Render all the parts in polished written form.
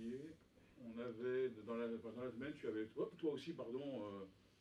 oublié. On avait, pendant la semaine, tu avais, toi aussi, pardon,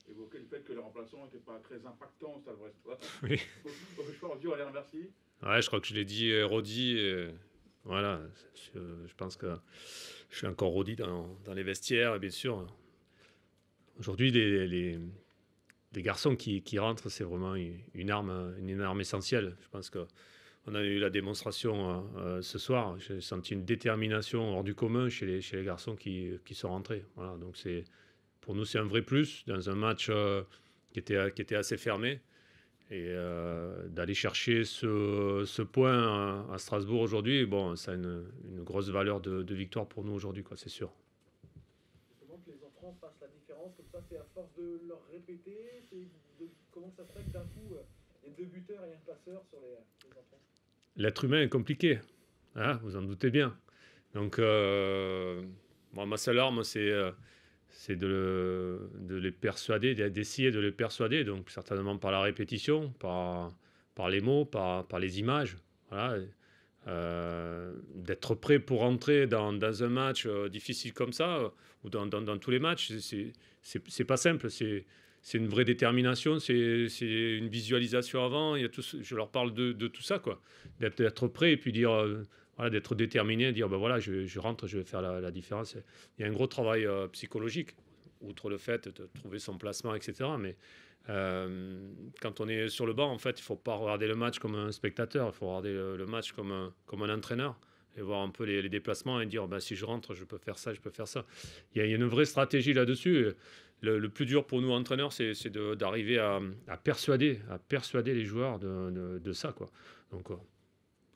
évoqué le fait que les remplaçants n'étaient pas très impactants au Stade Brestois. Oui. Je crois qu'on les remercie. Ouais, je crois que je l'ai dit, redit. Voilà, je pense que je suis encore redit dans les vestiaires, bien sûr. Aujourd'hui, les garçons qui rentrent, c'est vraiment une arme essentielle. Je pense qu'on a eu la démonstration ce soir. J'ai senti une détermination hors du commun chez les garçons qui sont rentrés. Voilà, donc pour nous, c'est un vrai plus dans un match qui était assez fermé. Et d'aller chercher ce point à Strasbourg aujourd'hui, bon, ça a une grosse valeur de victoire pour nous aujourd'hui, quoi, c'est sûr. Justement, que les entrants fassent la différence, comme ça, c'est à force de leur répéter. Comment ça se fait que d'un coup, il y a 2 buteurs et un passeur sur les entrants? L'être humain est compliqué, hein, vous en doutez bien. Donc, ma seule arme, c'est de les persuader, d'essayer de les persuader, donc certainement par la répétition, par les mots, par les images, voilà. D'être prêt pour rentrer dans un match difficile comme ça, ou dans tous les matchs, c'est pas simple, c'est une vraie détermination, c'est une visualisation avant, il y a je leur parle de tout ça, quoi. D'être prêt et puis dire... voilà, d'être déterminé, dire ben voilà, je rentre, je vais faire la différence. Il y a un gros travail psychologique, outre le fait de trouver son placement, etc. Mais quand on est sur le banc, en fait, il ne faut pas regarder le match comme un spectateur, il faut regarder le match comme un entraîneur et voir un peu les déplacements et dire ben, si je rentre, je peux faire ça, je peux faire ça. Il y a une vraie stratégie là-dessus. Le plus dur pour nous, entraîneurs, c'est d'arriver à persuader les joueurs de ça, quoi. Donc,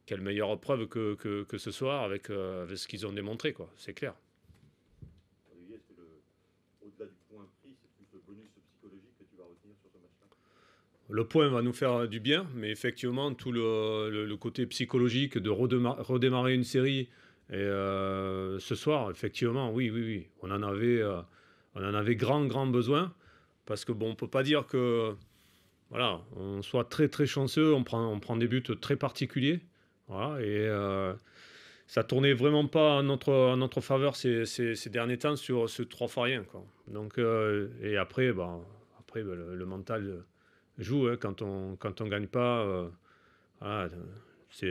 quelle meilleure preuve que ce soir avec ce qu'ils ont démontré, quoi. C'est clair. Olivier, est-ce que au-delà du point pris, c'est plus le bonus psychologique que tu vas retenir sur ce match-là? Le point va nous faire du bien, mais effectivement, tout le côté psychologique de redémarrer une série, et ce soir, effectivement, oui. On en avait grand besoin, parce que bon, on ne peut pas dire que voilà, on soit très très chanceux, on prend des buts très particuliers. Voilà, et ça tournait vraiment pas en notre faveur ces derniers temps sur ce 3 fois rien, quoi. Donc, et après, le mental joue, hein, quand on gagne pas, voilà,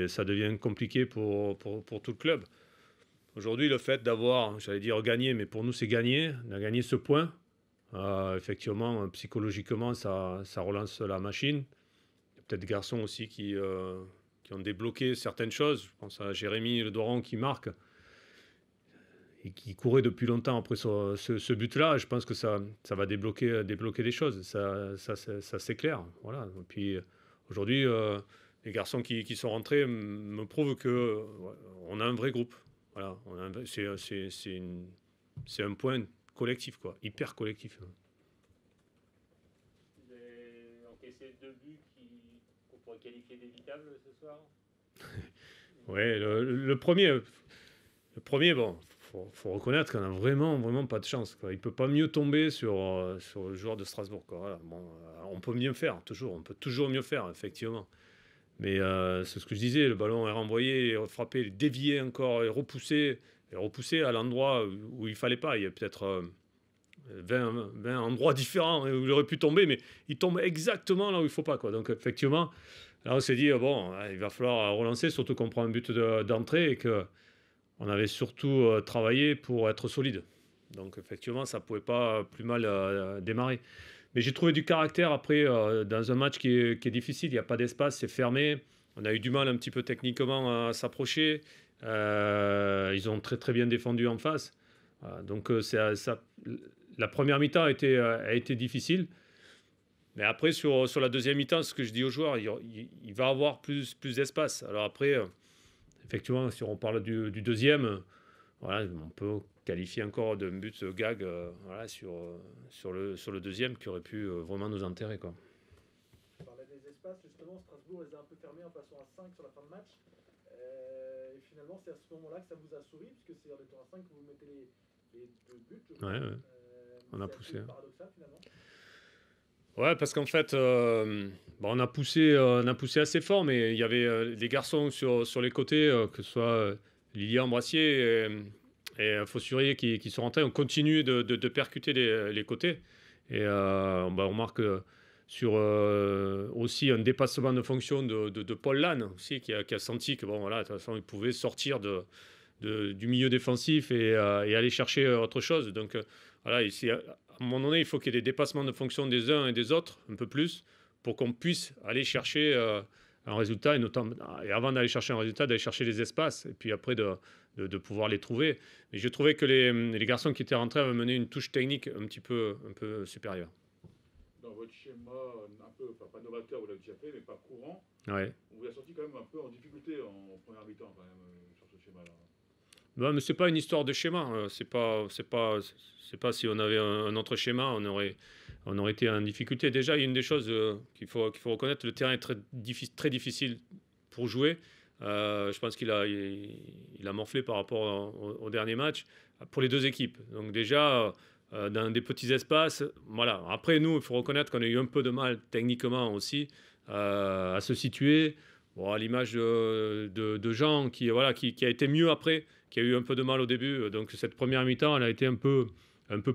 ça devient compliqué pour tout le club. Aujourd'hui, le fait d'avoir, j'allais dire gagné, mais pour nous c'est gagné, on a gagné ce point. Effectivement, psychologiquement, ça relance la machine. Il y a peut-être des garçons aussi qui ont débloqué certaines choses. Je pense à Jérémy Le Doran qui marque et qui courait depuis longtemps après ce but-là. Je pense que ça va débloquer des choses. Ça c'est clair. Voilà. Et puis aujourd'hui, les garçons qui sont rentrés me prouvent qu'on a un vrai groupe. Voilà. C'est un point collectif, quoi, hyper collectif. Vous avez encaissé 2 buts qu'on pourrait qualifier d'évitables ce soir. Ouais, le premier, bon, faut reconnaître qu'on a vraiment pas de chance, quoi. Il peut pas mieux tomber sur le joueur de Strasbourg, quoi. Voilà. Bon, on peut mieux faire, on peut toujours mieux faire, effectivement. Mais c'est ce que je disais, le ballon est renvoyé, frappé, dévié encore, et repoussé à l'endroit où il fallait pas. Il y a peut-être 20 endroits différents où il aurait pu tomber, mais il tombe exactement là où il faut pas, quoi. Donc effectivement, là on s'est dit bon, il va falloir relancer, surtout qu'on prend un but d'entrée et que on avait surtout travaillé pour être solide. Donc effectivement, ça pouvait pas plus mal démarrer. Mais j'ai trouvé du caractère après dans un match qui est difficile. Il n'y a pas d'espace, c'est fermé. On a eu du mal un petit peu techniquement à s'approcher. Ils ont très bien défendu en face. Donc la première mi-temps a été difficile. Mais après, sur la deuxième mi-temps, ce que je dis aux joueurs, il va avoir plus d'espace. Alors après, effectivement, si on parle du deuxième, voilà, on peut qualifier encore d'un but gag voilà, sur le deuxième qui aurait pu vraiment nous enterrer, quoi. On parlait des espaces, justement, Strasbourg les a un peu fermés en passant à 5 sur la fin de match. Et finalement, c'est à ce moment-là que ça vous a souri, puisque c'est en étant à 5 que vous mettez les 2 buts. Je crois. Ouais. On a poussé. C'est paradoxal, finalement. Ouais, parce qu'en fait, on a poussé assez fort, mais il y avait les garçons sur les côtés, que ce soit Lilian Brassier Et il faut surveiller qu'ils sont rentrés. On continue de percuter les côtés. Et on remarque sur aussi un dépassement de fonction de Paul Lannes aussi, qui a senti que bon, voilà, de toute façon, il pouvait sortir du milieu défensif et aller chercher autre chose. Donc voilà, ici, à un moment donné, il faut qu'il y ait des dépassements de fonction des uns et des autres, un peu plus, pour qu'on puisse aller chercher un résultat, et avant d'aller chercher un résultat, d'aller chercher les espaces, et puis après de pouvoir les trouver. Mais je trouvais que les garçons qui étaient rentrés avaient mené une touche technique un peu supérieure. Dans votre schéma, un peu, enfin pas novateur, vous l'avez déjà fait, mais pas courant, Ouais. on vous a sorti quand même un peu en difficulté en première mi-temps, quand même, sur ce schéma-là. Non, mais c'est pas une histoire de schéma. C'est pas si on avait un autre schéma, on aurait été en difficulté. Déjà, il y a une des choses qu'il faut reconnaître, le terrain est très difficile pour jouer. Je pense qu'il a morflé par rapport au dernier match pour les deux équipes. Donc déjà, dans des petits espaces, voilà. Après, nous, il faut reconnaître qu'on a eu un peu de mal techniquement aussi à se situer. Bon, à l'image de Jean qui a été mieux après, qui a eu un peu de mal au début. Donc cette première mi-temps, elle a été un peu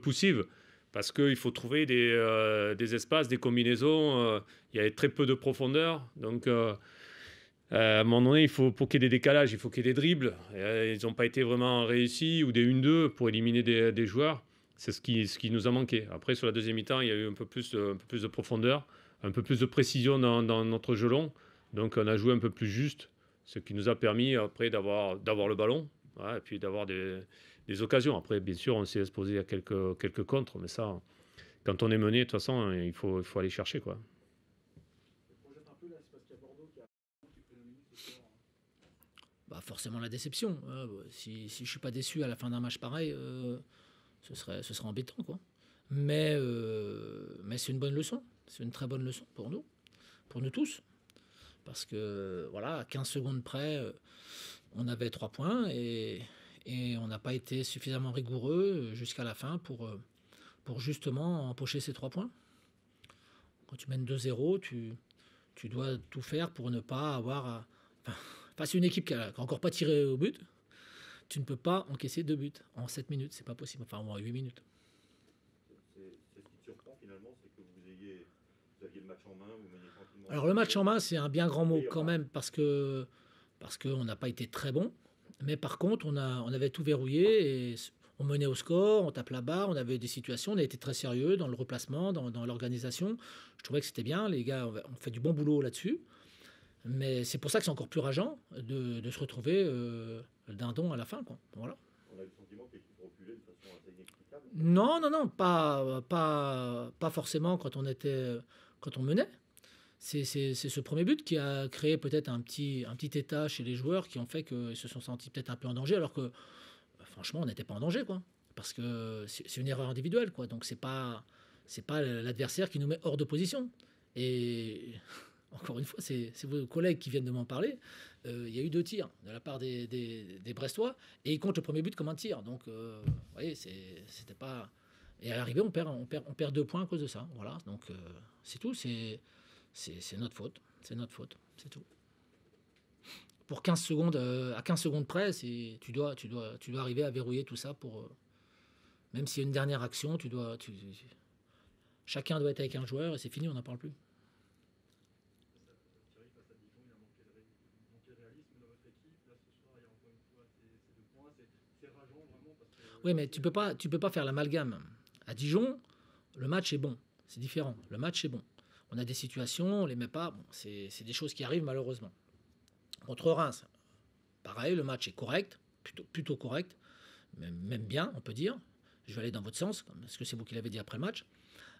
poussive parce qu'il faut trouver des espaces, des combinaisons. Il y avait très peu de profondeur. Donc à un moment donné, pour qu'il y ait des décalages, il faut qu'il y ait des dribbles. Ils n'ont pas été vraiment réussis ou des 1-2 pour éliminer des joueurs. C'est ce qui nous a manqué. Après, sur la deuxième mi-temps, il y a eu un peu plus de profondeur, un peu plus de précision dans notre jeu long. Donc on a joué un peu plus juste, ce qui nous a permis après d'avoir le ballon, ouais, et puis d'avoir des occasions. Après, bien sûr, on s'est exposé à quelques contres, mais ça, quand on est mené, de toute façon, il faut aller chercher, quoi. Bah forcément la déception. Si je suis pas déçu à la fin d'un match pareil, ce serait embêtant, quoi. Mais c'est une bonne leçon. C'est une très bonne leçon pour nous tous. Parce que, voilà, à 15 secondes près, on avait 3 points et on n'a pas été suffisamment rigoureux jusqu'à la fin pour justement empocher ces 3 points. Quand tu mènes 2-0, tu dois tout faire pour ne pas avoir... face à une équipe qui n'a encore pas tiré au but, tu ne peux pas encaisser 2 buts en 7 minutes. C'est pas possible. Enfin, en 8 minutes. C'est ce qui te surprend finalement, c'est que vous aviez le match en main, vous meniez tranquillement. Alors le match en main, c'est un bien grand mot quand même parce qu'on n'a pas été très bon. Mais par contre, on avait tout verrouillé et on menait au score, on tape la barre, on avait des situations, on a été très sérieux dans le replacement, dans l'organisation. Je trouvais que c'était bien, les gars, on fait du bon boulot là-dessus. Mais c'est pour ça que c'est encore plus rageant de se retrouver le dindon à la fin, quoi. Voilà. On a le sentiment que l'équipe reculait de façon assez inexplicable. Non, pas forcément quand on menait. C'est ce premier but qui a créé peut-être un petit état chez les joueurs qui ont fait qu'ils se sont sentis peut-être un peu en danger, alors que franchement on n'était pas en danger, quoi. Parce que c'est une erreur individuelle, quoi. Donc c'est pas l'adversaire qui nous met hors de position. Et encore une fois, c'est vos collègues qui viennent de m'en parler. Il y a eu 2 tirs de la part des Brestois et ils comptent le premier but comme un tir. Donc, vous voyez, c'était pas. Et à l'arrivée, on perd 2 points à cause de ça. Voilà. Donc, c'est tout. C'est notre faute. C'est notre faute. C'est tout. Pour 15 secondes, à 15 secondes près, tu dois arriver à verrouiller tout ça pour. Même s'il y a une dernière action, chacun doit être avec un joueur et c'est fini, on n'en parle plus. Oui, mais tu peux pas faire l'amalgame. À Dijon, le match est bon. C'est différent. Le match est bon. On a des situations, on les met pas. Bon, c'est des choses qui arrivent malheureusement. Contre Reims, pareil, le match est correct, plutôt correct, même bien, on peut dire. Je vais aller dans votre sens, parce que c'est vous qui l'avez dit après le match.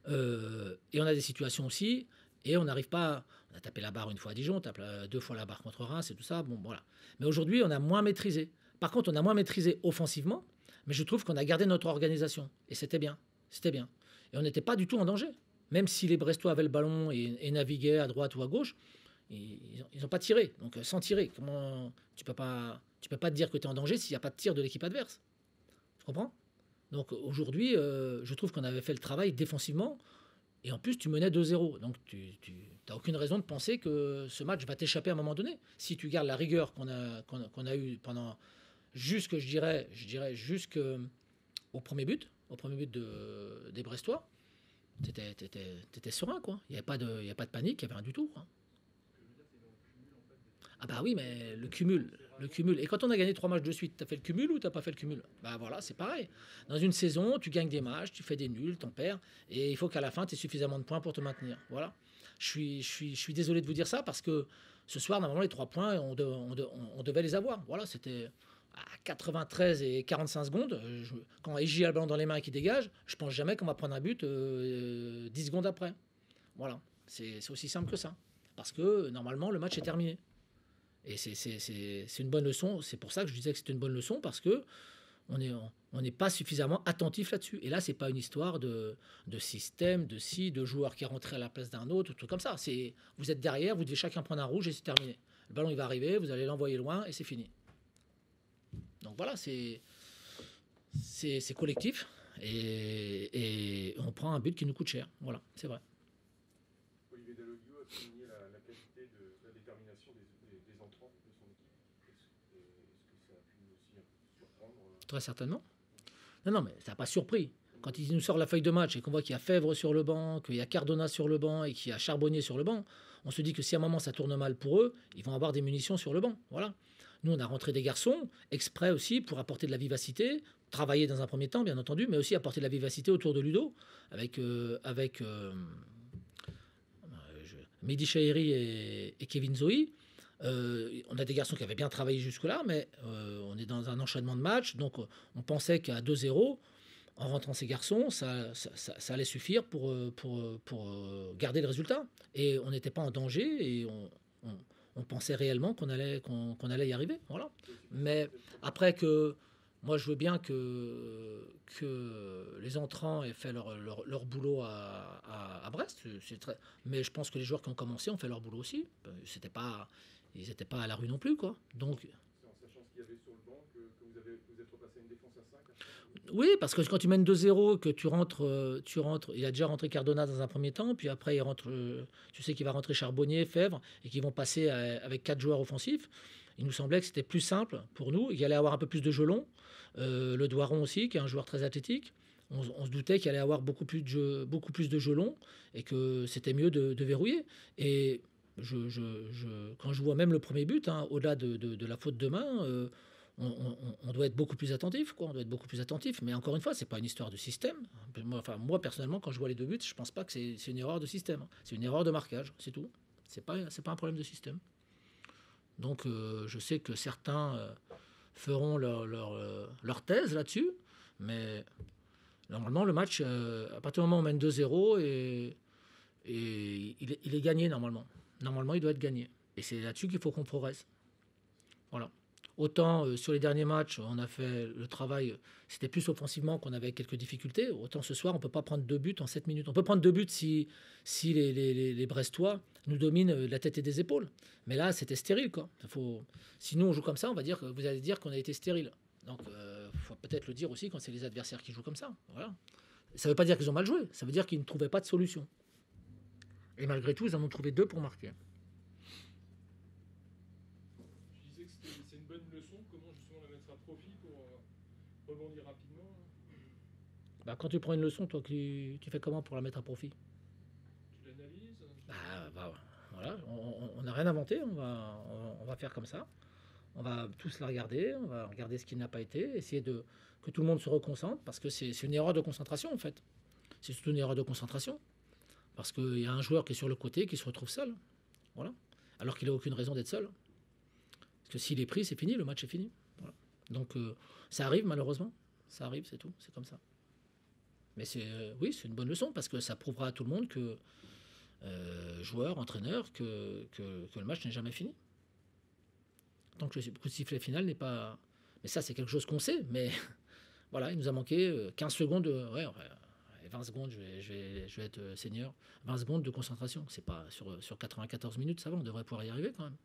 Et on a des situations aussi, et on n'arrive pas. On a tapé la barre une fois à Dijon, on tape 2 fois la barre contre Reims et tout ça. Bon, voilà. Mais aujourd'hui, on a moins maîtrisé. Par contre, on a moins maîtrisé offensivement. Mais je trouve qu'on a gardé notre organisation. Et c'était bien. C'était bien. Et on n'était pas du tout en danger. Même si les Brestois avaient le ballon et naviguaient à droite ou à gauche, ils n'ont pas tiré. Donc sans tirer, comment tu peux pas te dire que tu es en danger s'il n'y a pas de tir de l'équipe adverse. Tu comprends? Donc aujourd'hui, je trouve qu'on avait fait le travail défensivement. Et en plus, tu menais 2-0. Donc tu n'as aucune raison de penser que ce match va t'échapper à un moment donné. Si tu gardes la rigueur qu'on a eue pendant je dirais jusqu'au premier but, des Brestois. T'étais serein, quoi. Il n'y a pas de panique, il n'y avait rien du tout, quoi. Ah bah oui, mais le cumul. Et quand on a gagné 3 matchs de suite, t'as fait le cumul ou t'as pas fait le cumul? Bah voilà, c'est pareil. Dans une saison, tu gagnes des matchs, tu fais des nuls, t'en perds, et il faut qu'à la fin, tu aies suffisamment de points pour te maintenir. Voilà. Je suis désolé de vous dire ça parce que ce soir, normalement, les 3 points, on devait les avoir. Voilà, c'était à 93 et 45 secondes. Quand EJ a le ballon dans les mains et qu'il dégage, je pense jamais qu'on va prendre un but 10 secondes après. Voilà, c'est aussi simple que ça. Parce que normalement, le match est terminé. Et c'est une bonne leçon. C'est pour ça que je disais que c'est une bonne leçon, parce que on n'est pas suffisamment attentif là-dessus. Et là, c'est pas une histoire de système, de joueurs qui rentrent à la place d'un autre, ou tout comme ça. Vous êtes derrière, vous devez chacun prendre un rouge et c'est terminé. Le ballon, il va arriver, vous allez l'envoyer loin et c'est fini. Donc voilà, c'est collectif et on prend un but qui nous coûte cher. Voilà, c'est vrai. Olivier Dalloglio a souligné la qualité de la détermination des entrants de son équipe. Est-ce que ça a pu aussi surprendre Très certainement. Non, mais ça n'a pas surpris. Quand il nous sort la feuille de match et qu'on voit qu'il y a Fèvre sur le banc, qu'il y a Cardona sur le banc et qu'il y a Charbonnier sur le banc, on se dit que si à un moment ça tourne mal pour eux, ils vont avoir des munitions sur le banc. Voilà. Nous, on a rentré des garçons exprès aussi pour apporter de la vivacité, travailler dans un premier temps, bien entendu, mais aussi apporter de la vivacité autour de Ludo, avec Mehdi Chahiri et Kevin Zoe. On a des garçons qui avaient bien travaillé jusque-là, mais on est dans un enchaînement de matchs, donc on pensait qu'à 2-0, en rentrant ces garçons, ça allait suffire pour garder le résultat. Et on n'était pas en danger, et on pensait réellement qu'on allait y arriver. Voilà. Mais après que... Moi, je veux bien que les entrants aient fait leur boulot à Brest. Mais je pense que les joueurs qui ont commencé ont fait leur boulot aussi. Ils n'étaient pas à la rue non plus, quoi. Donc, c'est en sachant ce qu'il y avait sur le banc que vous êtes repassé à une défense à 5. oui, parce que quand tu mènes 2-0, que tu rentres, il a déjà rentré Cardona dans un premier temps, puis après il rentre, tu sais qu'il va rentrer Charbonnier, Fèvre, et qu'ils vont passer avec 4 joueurs offensifs. Il nous semblait que c'était plus simple pour nous, il allait avoir un peu plus de jeu long. Le Doiron aussi, qui est un joueur très athlétique. On se doutait qu'il allait avoir beaucoup plus de jeu long et que c'était mieux de verrouiller. Et quand je vois même le premier but, hein, au-delà de la faute de main, on doit être beaucoup plus attentif, quoi. On doit être beaucoup plus attentif. Mais encore une fois, c'est pas une histoire de système. Moi, personnellement, quand je vois les 2 buts, je pense pas que c'est une erreur de système. C'est une erreur de marquage, c'est tout. C'est pas un problème de système. Donc, je sais que certains feront leur thèse là-dessus, mais normalement, le match, à partir du moment où on mène 2-0, et il est gagné normalement. Normalement, il doit être gagné. Et c'est là-dessus qu'il faut qu'on progresse. Voilà. Autant sur les derniers matchs, on a fait le travail, c'était plus offensivement qu'on avait quelques difficultés. Autant ce soir, on ne peut pas prendre 2 buts en 7 minutes. On peut prendre 2 buts si les Brestois nous dominent la tête et des épaules. Mais là, c'était stérile, quoi. Sinon, on joue comme ça, vous allez dire qu'on a été stérile. Donc, il faut peut-être le dire aussi quand c'est les adversaires qui jouent comme ça. Voilà. Ça ne veut pas dire qu'ils ont mal joué, ça veut dire qu'ils ne trouvaient pas de solution. Et malgré tout, ils en ont trouvé 2 pour marquer. Je disais que c'est une bonne leçon, comment justement la mettre à profit pour rebondir rapidement. Bah, quand tu prends une leçon, toi, tu fais comment pour la mettre à profit? Tu l'analyses. Voilà, on n'a rien inventé, on va faire comme ça. On va tous la regarder, on va regarder ce qui n'a pas été, essayer que tout le monde se reconcentre, parce que c'est une erreur de concentration, en fait. C'est surtout une erreur de concentration. Parce qu'il y a un joueur qui est sur le côté qui se retrouve seul. Voilà. Alors qu'il n'a aucune raison d'être seul. Parce que s'il est pris, c'est fini, le match est fini. Voilà. Donc ça arrive malheureusement. Ça arrive, c'est tout, c'est comme ça. Mais oui, c'est une bonne leçon, parce que ça prouvera à tout le monde que, joueurs, entraîneurs, que le match n'est jamais fini. Donc le coup de sifflet final n'est pas... Mais ça, c'est quelque chose qu'on sait, mais voilà, il nous a manqué 15 secondes, 20 secondes, je vais être senior, 20 secondes de concentration. C'est pas sur 94 minutes, ça va, on devrait pouvoir y arriver quand même.